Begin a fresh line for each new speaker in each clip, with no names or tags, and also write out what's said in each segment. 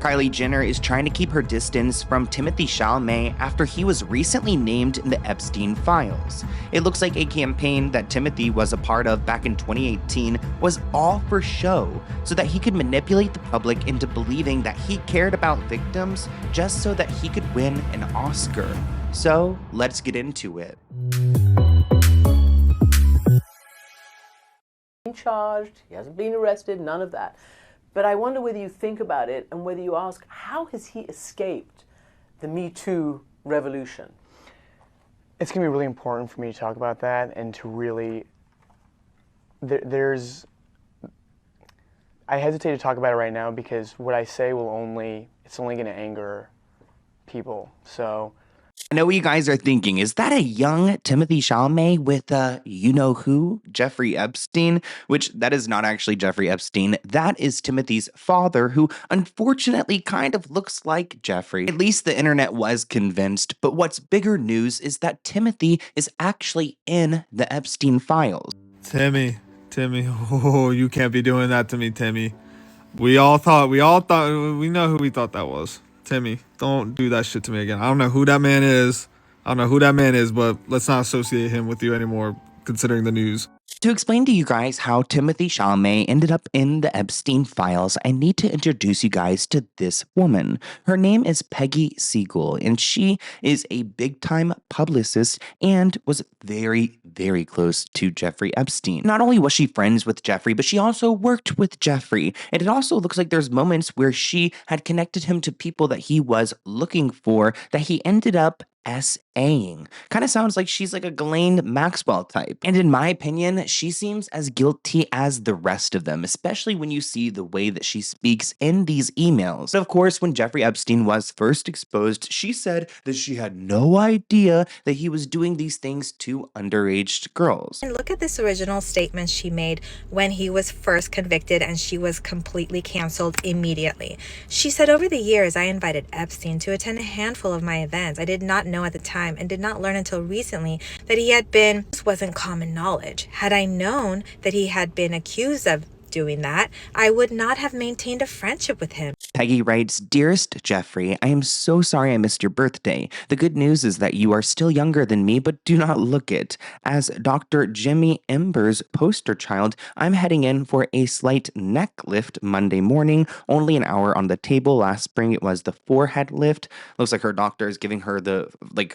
Kylie Jenner is trying to keep her distance from Timothée Chalamet after he was recently named in the Epstein files. It looks like a campaign that Timothée was a part of back in 2018 was all for show, so that he could manipulate the public into believing that he cared about victims just so that he could win an Oscar. So let's get into it.
Charged, he hasn't been arrested, none of that. But I wonder whether you think about it and whether you ask, how has he escaped the Me Too revolution?
It's going to be really important for me to talk about that and to really, I hesitate to talk about it right now because what I say it's only going to anger people. So
I know what you guys are thinking. Is that a young Timothée Chalamet with you-know-who, Jeffrey Epstein? Which, that is not actually Jeffrey Epstein. That is Timothy's father, who unfortunately kind of looks like Jeffrey. At least the internet was convinced. But what's bigger news is that Timothée is actually in the Epstein files.
Timmy, oh, you can't be doing that to me, Timmy. We know who we thought that was. Timmy, don't do that shit to me again. I don't know who that man is. But let's not associate him with you anymore, considering the news.
To explain to you guys how Timothée Chalamet ended up in the Epstein files, I need to introduce you guys to this woman. Her name is Peggy Siegal, and she is a big-time publicist and was very, very close to Jeffrey Epstein. Not only was she friends with Jeffrey, but she also worked with Jeffrey. And it also looks like there's moments where she had connected him to people that he was looking for that he ended up SAing. Kind of sounds like she's like a Ghislaine Maxwell type. And in my opinion, she seems as guilty as the rest of them, especially when you see the way that she speaks in these emails. But of course, when Jeffrey Epstein was first exposed, she said that she had no idea that he was doing these things to underage girls.
And look at this original statement she made when he was first convicted and she was completely canceled immediately. She said, "Over the years, I invited Epstein to attend a handful of my events. I did not know at the time and did not learn until recently that he had been, this wasn't common knowledge. Had I known that he had been accused of doing that, I would not have maintained a friendship with him."
Peggy writes, "Dearest Jeffrey, I am so sorry I missed your birthday. The good news is that you are still younger than me, but do not look it. As Dr. Jimmy Ember's poster child, I'm heading in for a slight neck lift Monday morning, only an hour on the table. Last spring it was the forehead lift." Looks like her doctor is giving her the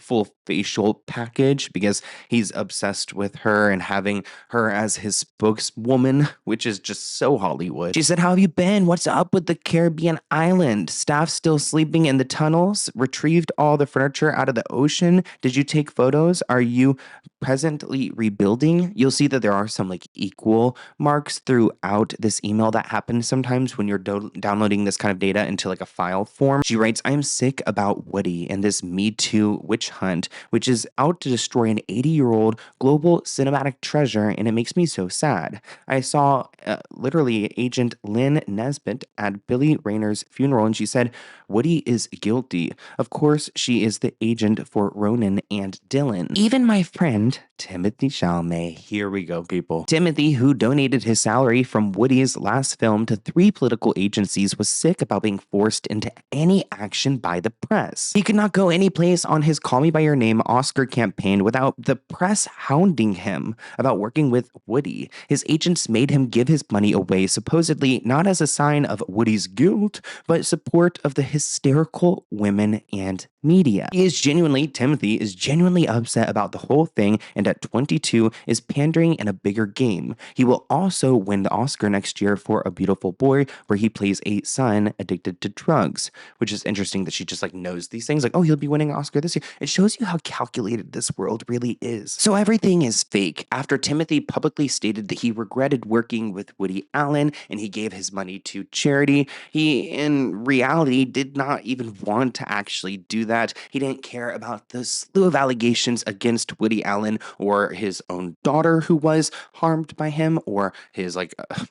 full facial package because he's obsessed with her and having her as his spokeswoman, which is just so Hollywood. She said, "How have you been? What's up with the Caribbean island? Staff still sleeping in the tunnels? Retrieved all the furniture out of the ocean? Did you take photos? Are you presently rebuilding?" You'll see that there are some equal marks throughout this email that happens sometimes when you're downloading this kind of data into a file form. She writes, "I am sick about Woody and this Me Too witch hunt, which is out to destroy an 80-year-old global cinematic treasure, and it makes me so sad. I saw literally Agent Lynn Nesbitt at Billy Rayner's funeral, and she said, Woody is guilty. Of course, she is the agent for Ronan and Dylan. Even my friend, Timothée Chalamet," here we go, people. Timothy, who donated his salary from Woody's last film to 3 political agencies, was sick about being forced into any action by the press. He could not go any place on his Call Me By Your Name Oscar campaign without the press hounding him about working with Woody. His agents made him give his money away, supposedly not as a sign of Woody's guilt, but support of the hysterical women and media. Timothy is genuinely upset about the whole thing, and at 22 is pandering in a bigger game. He will also win the Oscar next year for A Beautiful Boy, where he plays a son addicted to drugs, which is interesting that she just knows these things. Oh, he'll be winning an Oscar this year. It shows you how calculated this world really is. So everything is fake. After Timothy publicly stated that he regretted working with Woody Allen and he gave his money to charity, he in reality did not even want to actually do that. He didn't care about the slew of allegations against Woody Allen or his own daughter who was harmed by him, or his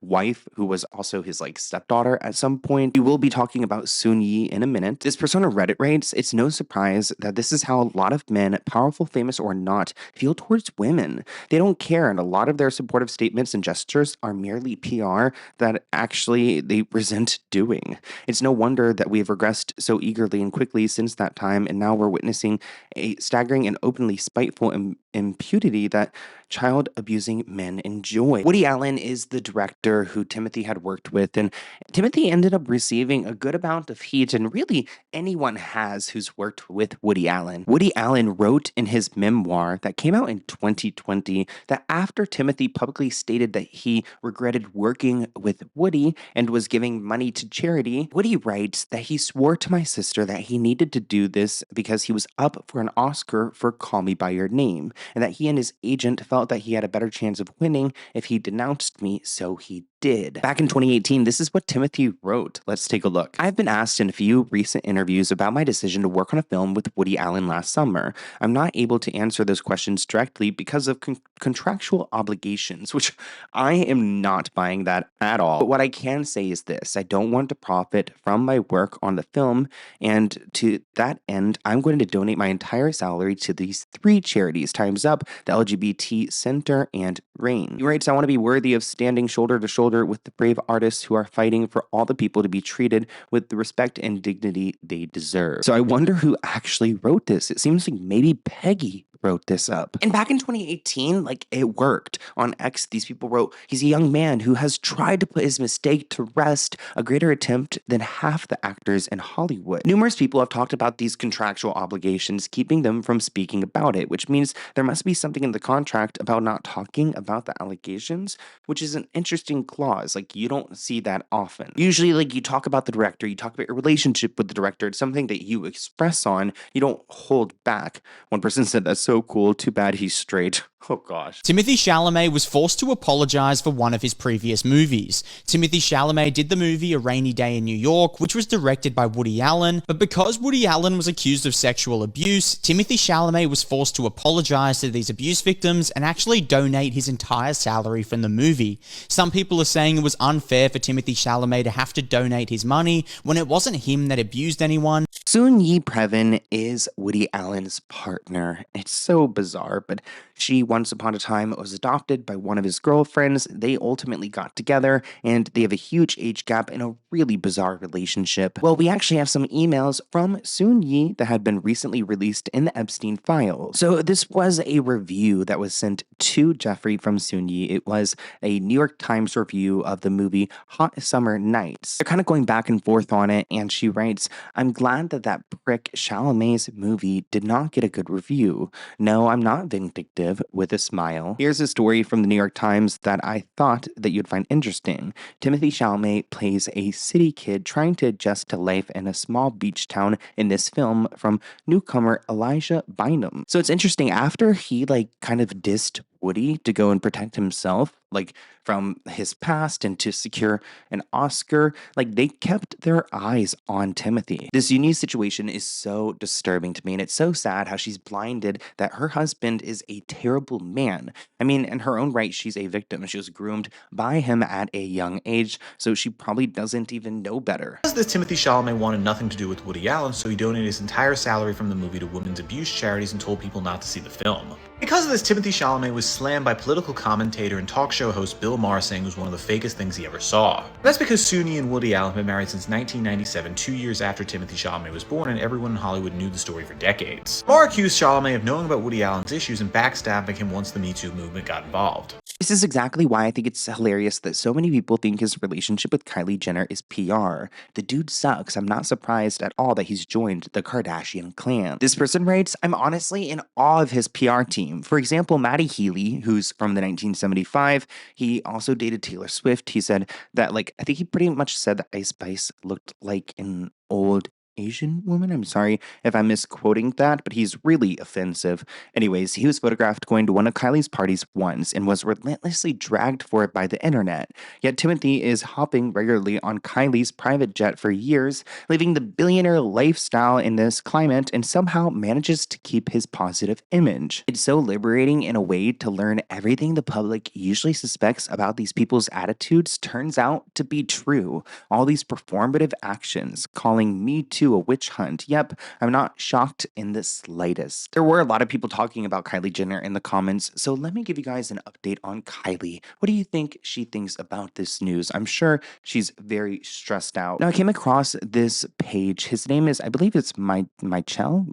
wife who was also his stepdaughter at some point. We will be talking about Soon Yi in a minute. This persona Reddit writes, "It's no surprise that this is how a lot of men, powerful, famous, or not, feel towards women. They don't care, and a lot of their supportive statements and gestures are merely PR that actually they resent doing. It's no wonder that we have regressed so eagerly and quickly since that time, and now we're witnessing a staggering and openly spiteful impunity that child-abusing men enjoy. Woody Allen is the director who Timothée had worked with, and Timothée ended up receiving a good amount of heat, and really anyone has who's worked with Woody Allen. Woody Allen wrote in his memoir that came out in 2020 that after Timothée publicly stated that he regretted working with Woody and was giving money to charity, Woody writes that he swore to my sister that he needed to do this because he was up for an Oscar for Call Me By Your Name, and that he and his agent felt that he had a better chance of winning if he denounced me, so he did. Back in 2018, this is what Timothée wrote. Let's take a look. I've been asked in a few recent interviews about my decision to work on a film with Woody Allen last summer. I'm not able to answer those questions directly because of contractual obligations, which I am not buying that at all. But what I can say is this: I don't want to profit from my work on the film, and to that end, I'm going to donate my entire salary to these 3 charities: Time's Up, the LGBT Center, and RAIN. He writes, I want to be worthy of standing shoulder to shoulder with the brave artists who are fighting for all the people to be treated with the respect and dignity they deserve. So I wonder who actually wrote this. It seems like maybe Peggy wrote this up. And back in 2018, like, it worked. On X, these people wrote, he's a young man who has tried to put his mistake to rest, a greater attempt than half the actors in Hollywood. Numerous people have talked about these contractual obligations keeping them from speaking about it, which means there must be something in the contract about not talking about the allegations, which is an interesting clause. Like, you don't see that often. Usually, like, you talk about the director, you talk about your relationship with the director, it's something that you express on, you don't hold back. One person said, that's so cool, too bad he's straight. Oh gosh.
Timothée Chalamet was forced to apologize for one of his previous movies. Timothée Chalamet did the movie A Rainy Day in New York, which was directed by Woody Allen, but because Woody Allen was accused of sexual abuse, Timothée Chalamet was forced to apologize to these abuse victims and actually donate his entire salary from the movie. Some people are saying it was unfair for Timothée Chalamet to have to donate his money when it wasn't him that abused anyone.
Soon-Yi Previn is Woody Allen's partner. It's so bizarre, but she once upon a time was adopted by one of his girlfriends. They ultimately got together, and they have a huge age gap in a really bizarre relationship. Well, we actually have some emails from Soon-Yi that had been recently released in the Epstein files. So this was a review that was sent to Jeffrey from Soon-Yi. It was a New York Times review of the movie Hot Summer Nights. They're kind of going back and forth on it, and she writes, I'm glad that prick Chalamet's movie did not get a good review. No, I'm not vindictive, with a smile. Here's a story from the New York Times that I thought that you'd find interesting. Timothée Chalamet plays a city kid trying to adjust to life in a small beach town in this film from newcomer Elijah Bynum. So it's interesting, after he kind of dissed Woody to go and protect himself, from his past and to secure an Oscar, they kept their eyes on Timothée. This unique situation is so disturbing to me, and it's so sad how she's blinded that her husband is a terrible man. I mean, in her own right, she's a victim. She was groomed by him at a young age, so she probably doesn't even know better.
Because this Timothée Chalamet wanted nothing to do with Woody Allen, so he donated his entire salary from the movie to women's abuse charities and told people not to see the film. Because of this, Timothée Chalamet was slammed by political commentator and talk show host Bill Maher, saying it was one of the fakest things he ever saw. That's because Soon-Yi and Woody Allen have been married since 1997, 2 years after Timothée Chalamet was born, and everyone in Hollywood knew the story for decades. Maher accused Chalamet of knowing about Woody Allen's issues and backstabbing him once the Me Too movement got involved.
This is exactly why I think it's hilarious that so many people think his relationship with Kylie Jenner is PR. The dude sucks. I'm not surprised at all that he's joined the Kardashian clan. This person writes, I'm honestly in awe of his PR team. For example, Matty Healy, who's from the 1975, he also dated Taylor Swift. He said that, I think he pretty much said that Ice Spice looked like an old Asian woman. I'm sorry if I'm misquoting that, but he's really offensive. Anyways, he was photographed going to one of Kylie's parties once and was relentlessly dragged for it by the internet. Yet Timothée is hopping regularly on Kylie's private jet for years, living the billionaire lifestyle in this climate, and somehow manages to keep his positive image. It's so liberating in a way to learn everything the public usually suspects about these people's attitudes turns out to be true. All these performative actions, calling Me Too Too, a witch hunt. Yep, I'm not shocked in the slightest. There were a lot of people talking about Kylie Jenner in the comments, so let me give you guys an update on Kylie. What do you think she thinks about this news? I'm sure she's very stressed out. Now, I came across this page. His name is, I believe it's Michelle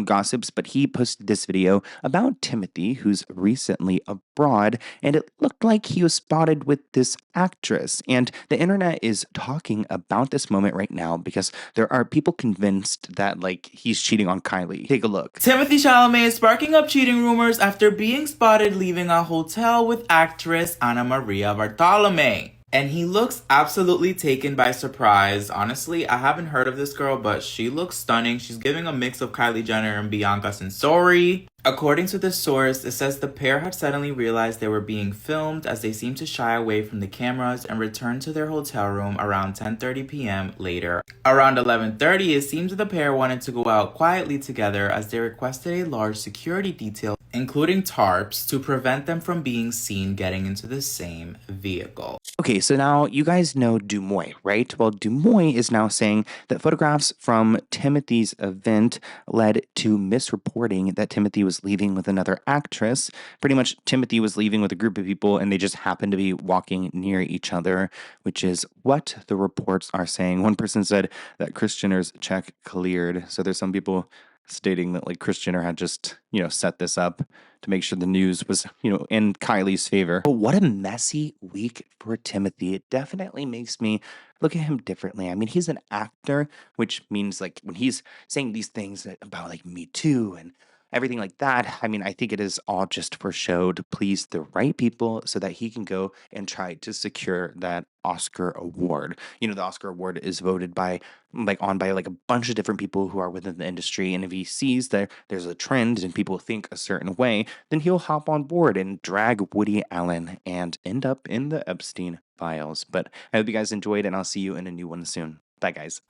Gossips, but he posted this video about Timothy, who's recently abroad, and it looked like he was spotted with this actress. And the internet is talking about this moment right now because there are people convinced that like he's cheating on Kylie. Take a look.
Timothée Chalamet is sparking up cheating rumors after being spotted leaving a hotel with actress Ana Maria Bartolome. And he looks absolutely taken by surprise. Honestly, I haven't heard of this girl, but she looks stunning. She's giving a mix of Kylie Jenner and Bianca Censori. According to the source, it says the pair had suddenly realized they were being filmed as they seemed to shy away from the cameras and returned to their hotel room around 10:30 p.m. later. Around 11:30, it seems the pair wanted to go out quietly together as they requested a large security detail, including tarps, to prevent them from being seen getting into the same vehicle.
Okay, so now you guys know Dumois, right? Well, Dumois is now saying that photographs from Timothy's event led to misreporting that Timothy was leaving with another actress. Pretty much, Timothy was leaving with a group of people and they just happened to be walking near each other, which is what the reports are saying. One person said that Kris Jenner's check cleared. So there's some people stating that like Kris Jenner had just, set this up to make sure the news was, in Kylie's favor. But what a messy week for Timothy. It definitely makes me look at him differently. I mean, he's an actor, which means like when he's saying these things about like Me Too and everything like that, I mean, I think it is all just for show to please the right people so that he can go and try to secure that Oscar award. The Oscar award is voted by a bunch of different people who are within the industry. And if he sees that there's a trend and people think a certain way, then he'll hop on board and drag Woody Allen and end up in the Epstein files. But I hope you guys enjoyed, and I'll see you in a new one soon. Bye, guys.